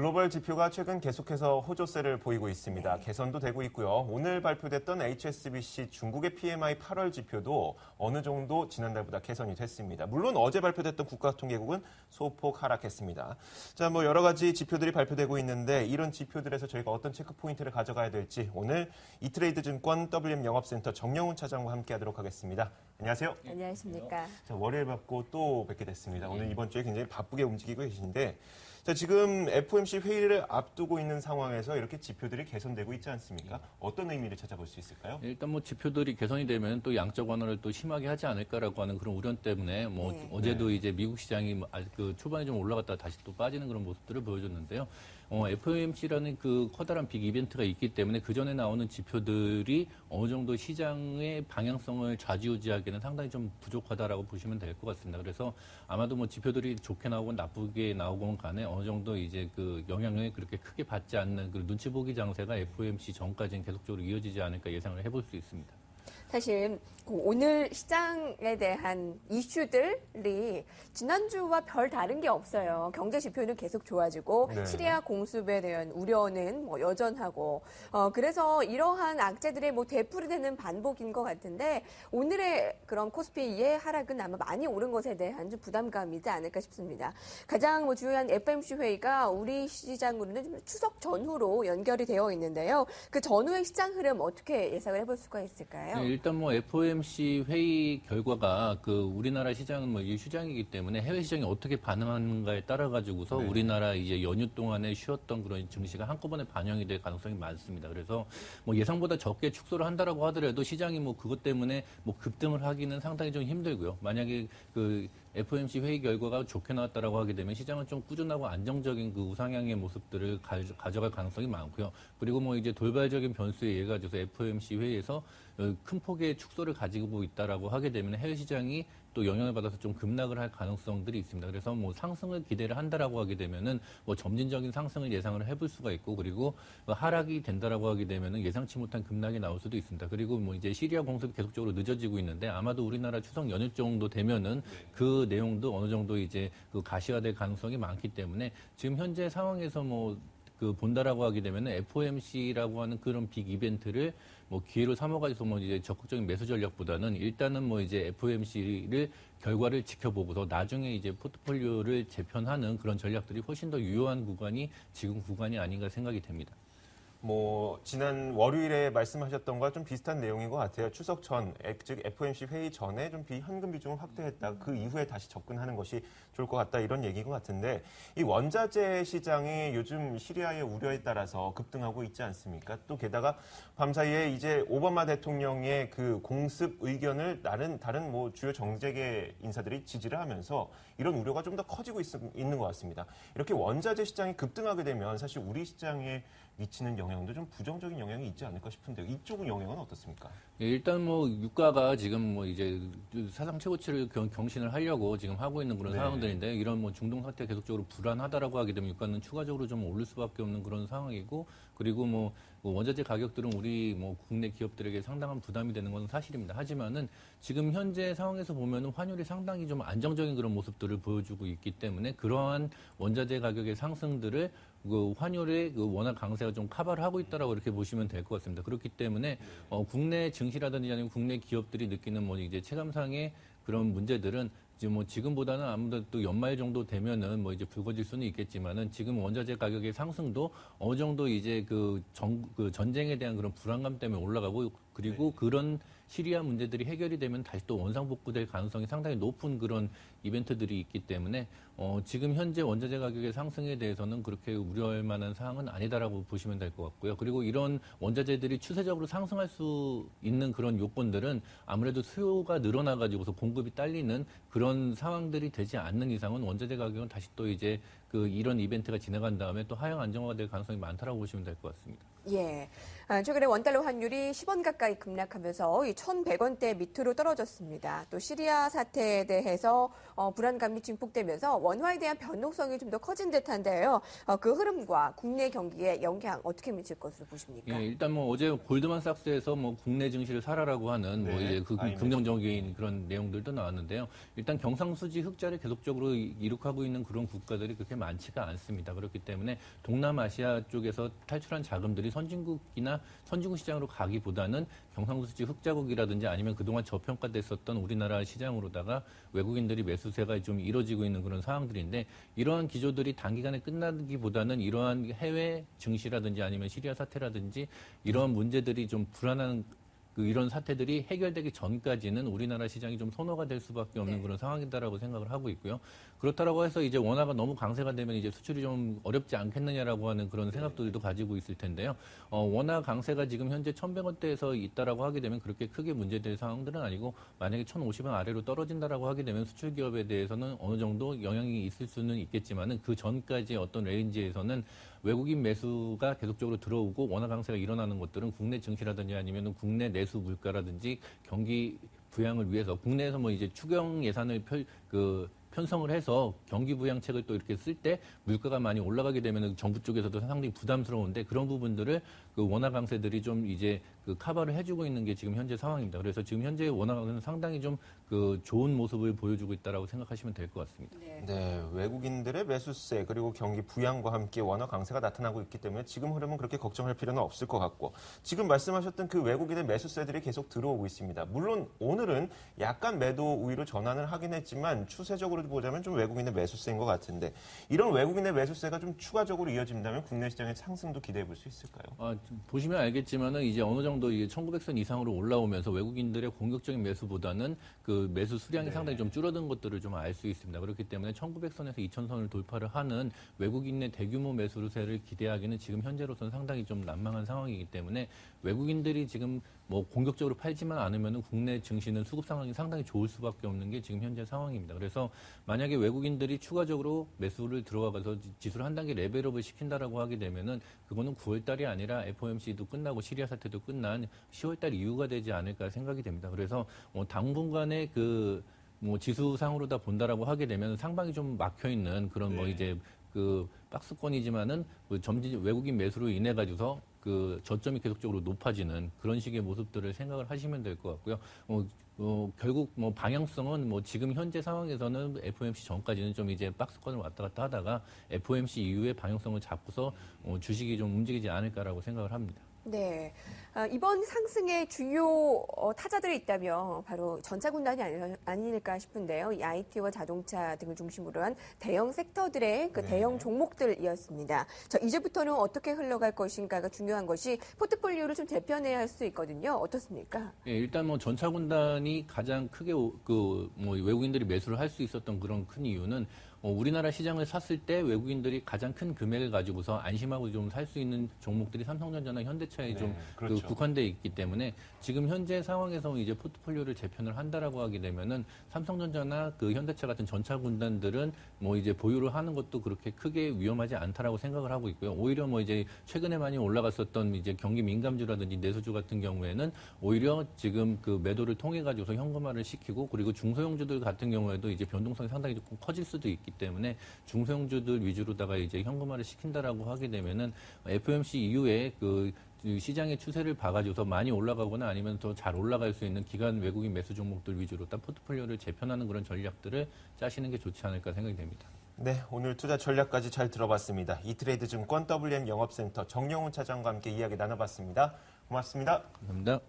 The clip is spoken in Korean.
글로벌 지표가 최근 계속해서 호조세를 보이고 있습니다. 개선도 되고 있고요. 오늘 발표됐던 HSBC 중국의 PMI 8월 지표도 어느 정도 지난달보다 개선이 됐습니다. 물론 어제 발표됐던 국가통계국은 소폭 하락했습니다. 자, 여러 가지 지표들이 발표되고 있는데 이런 지표들에서 저희가 어떤 체크 포인트를 가져가야 될지 오늘 이트레이드 증권 WM 영업센터 정영훈 차장과 함께하도록 하겠습니다. 안녕하세요. 안녕하십니까. 자, 월요일 받고 또 뵙게 됐습니다. 오늘 이번 주에 굉장히 바쁘게 움직이고 계신데 자, 지금 FOMC 회의를 앞두고 있는 상황에서 이렇게 지표들이 개선되고 있지 않습니까? 어떤 의미를 찾아볼 수 있을까요? 일단 지표들이 개선이 되면 또 양적 완화를 또 심하게 하지 않을까라고 하는 그런 우려 때문에 어제도 이제 미국 시장이 초반에 좀 올라갔다가 다시 또 빠지는 그런 모습들을 보여줬는데요. FOMC라는 그 커다란 빅 이벤트가 있기 때문에 그 전에 나오는 지표들이 어느 정도 시장의 방향성을 좌지우지하기는 상당히 좀 부족하다라고 보시면 될 것 같습니다. 그래서 아마도 지표들이 좋게 나오건 나쁘게 나오건 간에 어느 정도 이제 그 영향을 그렇게 크게 받지 않는 그 눈치 보기 장세가 FOMC 전까지는 계속적으로 이어지지 않을까 예상을 해볼 수 있습니다. 사실 오늘 시장에 대한 이슈들이 지난주와 별 다른 게 없어요. 경제 지표는 계속 좋아지고 네. 시리아 공습에 대한 우려는 여전하고 그래서 이러한 악재들의 되풀이 되는 반복인 것 같은데 오늘의 그런 코스피의 하락은 아마 많이 오른 것에 대한 좀 부담감이지 않을까 싶습니다. 가장 주요한 FOMC 회의가 우리 시장으로는 좀 추석 전후로 연결이 되어 있는데요. 그 전후의 시장 흐름 어떻게 예상을 해볼 수가 있을까요? 네, 일단 FOMC 회의 결과가 우리나라 시장은 유시장이기 때문에 해외 시장이 어떻게 반응하는가에 따라 가지고서 우리나라 이제 연휴 동안에 쉬었던 그런 증시가 한꺼번에 반영이 될 가능성이 많습니다. 그래서 예상보다 적게 축소를 한다라고 하더라도 시장이 그것 때문에 급등을 하기는 상당히 좀 힘들고요. 만약에 FOMC 회의 결과가 좋게 나왔다라고 하게 되면 시장은 좀 꾸준하고 안정적인 우상향의 모습들을 가져갈 가능성이 많고요. 그리고 이제 돌발적인 변수에 의해 가지고서 FOMC 회의에서 큰 폭의 축소를 가지고 있다라고 하게 되면 해외 시장이 또 영향을 받아서 좀 급락을 할 가능성들이 있습니다. 그래서 상승을 기대를 한다라고 하게 되면은 점진적인 상승을 예상을 해볼 수가 있고 그리고 하락이 된다라고 하게 되면은 예상치 못한 급락이 나올 수도 있습니다. 그리고 이제 시리아 공습이 계속적으로 늦어지고 있는데 아마도 우리나라 추석 연휴 정도 되면은 그 내용도 어느 정도 이제 가시화될 가능성이 많기 때문에 지금 현재 상황에서 본다라고 하게 되면은 FOMC라고 하는 그런 빅 이벤트를 기회로 삼아가지고 이제 적극적인 매수 전략보다는 일단은 이제 FOMC를 결과를 지켜보고서 나중에 이제 포트폴리오를 재편하는 그런 전략들이 훨씬 더 유효한 구간이 지금 구간이 아닌가 생각이 됩니다. 지난 월요일에 말씀하셨던 거와 좀 비슷한 내용인 것 같아요. 추석 전, 즉 FOMC 회의 전에 좀 현금 비중을 확대했다. 그 이후에 다시 접근하는 것이 좋을 것 같다. 이런 얘기인 것 같은데 이 원자재 시장이 요즘 시리아의 우려에 따라서 급등하고 있지 않습니까? 또 게다가 밤사이에 이제 오바마 대통령의 그 공습 의견을 다른 주요 정재계 인사들이 지지를 하면서 이런 우려가 좀 더 커지고 있는 것 같습니다. 이렇게 원자재 시장이 급등하게 되면 사실 우리 시장에 미치는 영향도 좀 부정적인 영향이 있지 않을까 싶은데 이쪽은 영향은 어떻습니까? 일단 유가가 지금 이제 사상 최고치를 경신을 하려고 지금 하고 있는 그런 상황들인데 이런 중동 사태가 계속적으로 불안하다라고 하게 되면 유가는 추가적으로 좀 오를 수밖에 없는 그런 상황이고 그리고 원자재 가격들은 우리 국내 기업들에게 상당한 부담이 되는 건 사실입니다. 하지만은 지금 현재 상황에서 보면은 환율이 상당히 좀 안정적인 그런 모습들을 보여주고 있기 때문에 그러한 원자재 가격의 상승들을 환율의 원화 강세가 좀 커버를 하고 있다라고 이렇게 보시면 될 것 같습니다. 그렇기 때문에 국내 증시라든지 아니면 국내 기업들이 느끼는 이제 체감상의 그런 문제들은 지금보다는 아무래도 연말 정도 되면은 이제 불거질 수는 있겠지만은 지금 원자재 가격의 상승도 어느 정도 이제 전쟁에 대한 그런 불안감 때문에 올라가고 그리고 그런 시리아 문제들이 해결이 되면 다시 또 원상복구될 가능성이 상당히 높은 그런 이벤트들이 있기 때문에 지금 현재 원자재 가격의 상승에 대해서는 그렇게 우려할 만한 사항은 아니다라고 보시면 될 것 같고요. 그리고 이런 원자재들이 추세적으로 상승할 수 있는 그런 요건들은 아무래도 수요가 늘어나가지고서 공급이 딸리는 그런 상황들이 되지 않는 이상은 원자재 가격은 다시 또 이제 이런 이벤트가 지나간 다음에 또 하향 안정화가 될 가능성이 많다라고 보시면 될 것 같습니다. 예. 최근에 원달러 환율이 10원 가까이 급락하면서 이 1,100원대 밑으로 떨어졌습니다. 또 시리아 사태에 대해서 불안감이 증폭되면서 원화에 대한 변동성이 좀 더 커진 듯한데요. 그 흐름과 국내 경기에 영향 어떻게 미칠 것으로 보십니까? 예, 일단 뭐 어제 골드만삭스에서 뭐 국내 증시를 사라라고 하는 뭐 네, 이제 그 IMF. 긍정적인 그런 내용들도 나왔는데요. 일단 경상수지 흑자를 계속적으로 이룩하고 있는 그런 국가들이 그렇게 많지가 않습니다. 그렇기 때문에 동남아시아 쪽에서 탈출한 자금들이 선진국이나 선진국 시장으로 가기보다는 경상수지 흑자국이라든지 아니면 그동안 저평가됐었던 우리나라 시장으로다가 외국인들이 매수세가 좀 이뤄지고 있는 그런 상황들인데 이러한 기조들이 단기간에 끝나기보다는 이러한 해외 증시라든지 아니면 시리아 사태라든지 이러한 문제들이 좀 불안한 이런 사태들이 해결되기 전까지는 우리나라 시장이 좀 선호가 될 수밖에 없는 그런 상황이다라고 생각을 하고 있고요. 그렇다라고 해서 이제 원화가 너무 강세가 되면 이제 수출이 좀 어렵지 않겠느냐라고 하는 그런 생각들도 가지고 있을 텐데요. 원화 강세가 지금 현재 1,100원대에서 있다라고 하게 되면 그렇게 크게 문제될 상황들은 아니고 만약에 1,050원 아래로 떨어진다라고 하게 되면 수출 기업에 대해서는 어느 정도 영향이 있을 수는 있겠지만은 그 전까지 어떤 레인지에서는 외국인 매수가 계속적으로 들어오고 원화 강세가 일어나는 것들은 국내 증시라든지 아니면 국내 내수 물가라든지 경기 부양을 위해서 국내에서 뭐 이제 추경 예산을 편성을 해서 경기 부양책을 또 이렇게 쓸 때 물가가 많이 올라가게 되면 정부 쪽에서도 상당히 부담스러운데 그런 부분들을 그 원화 강세들이 좀 이제 그 커버를 해주고 있는 게 지금 현재 상황입니다. 그래서 지금 현재 원화 강세는 상당히 좀 그 좋은 모습을 보여주고 있다라고 생각하시면 될 것 같습니다. 네, 외국인들의 매수세 그리고 경기 부양과 함께 원화 강세가 나타나고 있기 때문에 지금 흐름은 그렇게 걱정할 필요는 없을 것 같고 지금 말씀하셨던 그 외국인의 매수세들이 계속 들어오고 있습니다. 물론 오늘은 약간 매도 우위로 전환을 하긴 했지만 추세적으로 보자면 좀 외국인의 매수세인 것 같은데 이런 외국인의 매수세가 좀 추가적으로 이어진다면 국내 시장의 상승도 기대해 볼 수 있을까요? 보시면 알겠지만은 이제 어느 정도 이제 1900선 이상으로 올라오면서 외국인들의 공격적인 매수보다는 그 매수 수량이 상당히 좀 줄어든 것들을 좀 알 수 있습니다. 그렇기 때문에 1900선에서 2000선을 돌파를 하는 외국인의 대규모 매수세를 기대하기는 지금 현재로서는 상당히 좀 난망한 상황이기 때문에 외국인들이 지금 뭐 공격적으로 팔지만 않으면 국내 증시는 수급 상황이 상당히 좋을 수밖에 없는 게 지금 현재 상황입니다. 그래서 만약에 외국인들이 추가적으로 매수를 들어가서 지수를 한 단계 레벨업을 시킨다라고 하게 되면은 그거는 9월 달이 아니라 FOMC도 끝나고 시리아 사태도 끝난 10월 달 이후가 되지 않을까 생각이 됩니다. 그래서 당분간의 뭐 지수상으로다 본다라고 하게 되면 상방이 좀 막혀 있는 그런 뭐 이제 그 박스권이지만은 외국인 매수로 인해 가지고서 그 저점이 계속적으로 높아지는 그런 식의 모습들을 생각을 하시면 될 것 같고요. 결국 뭐 방향성은 뭐 지금 현재 상황에서는 FOMC 전까지는 좀 이제 박스권을 왔다 갔다 하다가 FOMC 이후에 방향성을 잡고서 주식이 좀 움직이지 않을까라고 생각을 합니다. 네. 이번 상승의 주요 타자들이 있다면 바로 전차군단이 아닐까 싶은데요. 이 IT와 자동차 등을 중심으로 한 대형 섹터들의 그 대형 종목들이었습니다. 자, 이제부터는 어떻게 흘러갈 것인가가 중요한 것이 포트폴리오를 좀 재편해야 할 수 있거든요. 어떻습니까? 예, 일단 뭐 전차군단이 가장 크게 뭐 외국인들이 매수를 할 수 있었던 그런 큰 이유는 우리나라 시장을 샀을 때 외국인들이 가장 큰 금액을 가지고서 안심하고 좀 살 수 있는 종목들이 삼성전자나 현대차에 좀 그렇죠. 국한돼 있기 때문에 지금 현재 상황에서 이제 포트폴리오를 재편을 한다라고 하게 되면은 삼성전자나 그 현대차 같은 전차 군단들은 뭐 이제 보유를 하는 것도 그렇게 크게 위험하지 않다라고 생각을 하고 있고요. 오히려 뭐 이제 최근에 많이 올라갔었던 이제 경기 민감주라든지 내수주 같은 경우에는 오히려 지금 그 매도를 통해 가지고서 현금화를 시키고 그리고 중소형주들 같은 경우에도 이제 변동성이 상당히 조금 커질 수도 있기 때문에 중소형주들 위주로다가 이제 현금화를 시킨다라고 하게 되면은 FOMC 이후에 그 시장의 추세를 봐가지고서 많이 올라가거나 아니면 더 잘 올라갈 수 있는 기관 외국인 매수 종목들 위주로 딱 포트폴리오를 재편하는 그런 전략들을 짜시는 게 좋지 않을까 생각이 됩니다. 네, 오늘 투자 전략까지 잘 들어봤습니다. 이트레이드 증권 WM 영업센터 정영훈 차장과 함께 이야기 나눠봤습니다. 고맙습니다. 감사합니다.